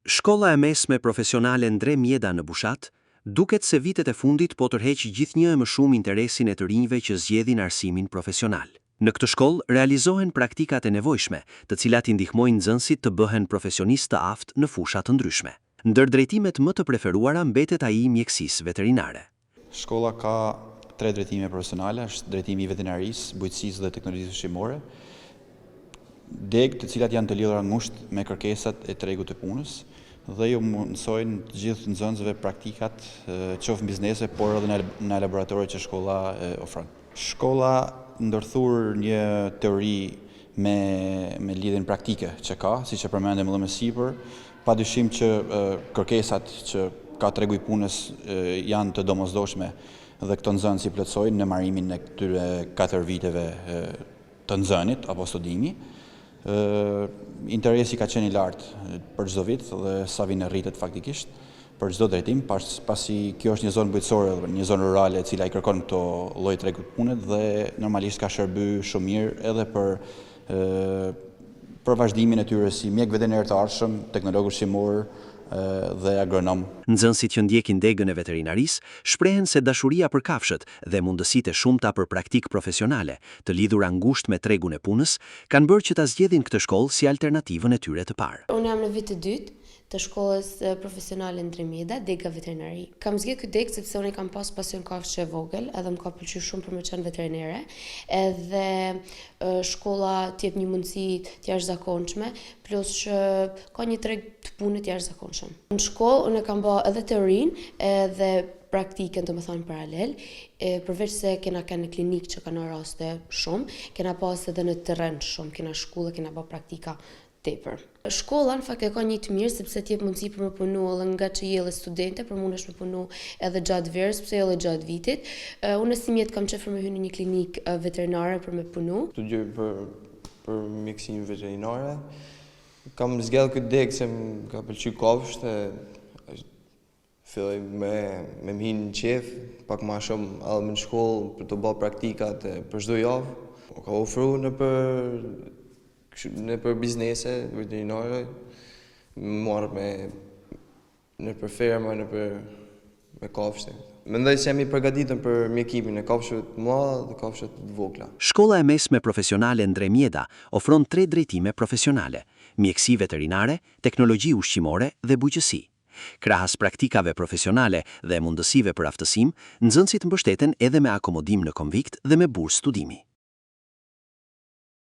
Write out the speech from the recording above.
Shkolla e mesme profesionale Ndre Mjeda në Bushat, duket se vitet e fundit po tërheq gjithnjë e më shumë interesin e të rinjve që zgjedhin arsimin profesional. Në këtë shkollë realizohen praktikat e nevojshme, të cilat i ndihmojnë nxënësit të bëhen profesionistë të aftë në fusha të ndryshme. Ndër drejtimet më të preferuara mbetet ai i mjekësisë veterinare. Shkolla ka 3 drejtime profesionale, është drejtimi i veterinarisë, bujqësisë dhe teknologjisë ushqimore, degë të cilat janë të lidhura ngushtë me kërkesat e tregut të punës dhe ju mësojnë të gjithë nxënësve praktikat qoftë në biznese, por edhe në laboratoret që shkolla ofron. Shkolla ndërthur një teori me lidhjen praktike që ka, siç e përmendëm edhe më sipër, padyshim që kërkesat që ka tregu i punës janë të domosdoshme dhe këto nxënës i plotësojnë në marrimin e këtyre 4 viteve të nxënit apo studimi. Interesi ka qenë i lartë për çdo vit dhe sa vjen rritet faktikisht për çdo drejtim, pasi kjo është një zonë bujqësore, një zonë rurale e cila i kërkon këto lloj tregu të punët dhe normalisht ka shërby shumë mirë edhe për vazhdimin e tyre si mjek veterinar të arshëm, teknolog ushqimor dhe agronom. Nxënësit që ndjekin degën e veterinarisë shprehen se dashuria për kafshët dhe mundësitë e shumta për praktikë profesionale, të lidhura ngushtë me tregun e punës, kanë bërë që ta zgjedhin këtë shkollë si alternativën e tyre të parë. Unë jam në vit të dytë të shkollës profesionale Ndre Mjeda, dega veterinari. Kam zgjedhur këtë degë sepse unë kam pas pasion kafshë e vogël, edhe më ka pëlqyer shumë për më qenë veterinare, edhe shkolla të jep një mundësi të jashtëzakonshme, plus që ka një treg të punë të jashtëzakonshëm. Në shkollë unë kam bërë edhe teorinë edhe praktikën, të më thonë paralel, përveç se kena në klinikë që kanë raste shumë, kena pas edhe në terren shumë, kena shku dhe kena bërë praktika tepër. Shkolla në fakt e ka një të mirë sepse të jep mundësi për me punu edhe nga që jelle studente, për mundesh me punu edhe gjatë verës, pse edhe gjatë vitit. Unë si mjet kam qenë për me hyrë në një klinikë veterinare për me punu. Studioj për mjekësinë veterinare. Kam zgjedhur këtë degë se më ka pëlqyer kafshët e filloj me më hin në qef, pak më shumë edhe në shkollë për të bërë praktikat për çdo javë. Ka ofruar në për biznese veterinare, marrë në për ferma, në për me kafshë. Mendoj se jam i përgatitur për mjekimin e kafshëve të mëdha dhe kafshëve të vogla. Shkolla e mesme profesionale Ndre Mjeda ofron 3 drejtime profesionale: mjekësi veterinare, teknologji ushqimore dhe bujqësi. Krahas praktikave profesionale dhe mundësive për aftësim, nxënësit mbështeten edhe me akomodim në konvikt dhe me bursë studimi.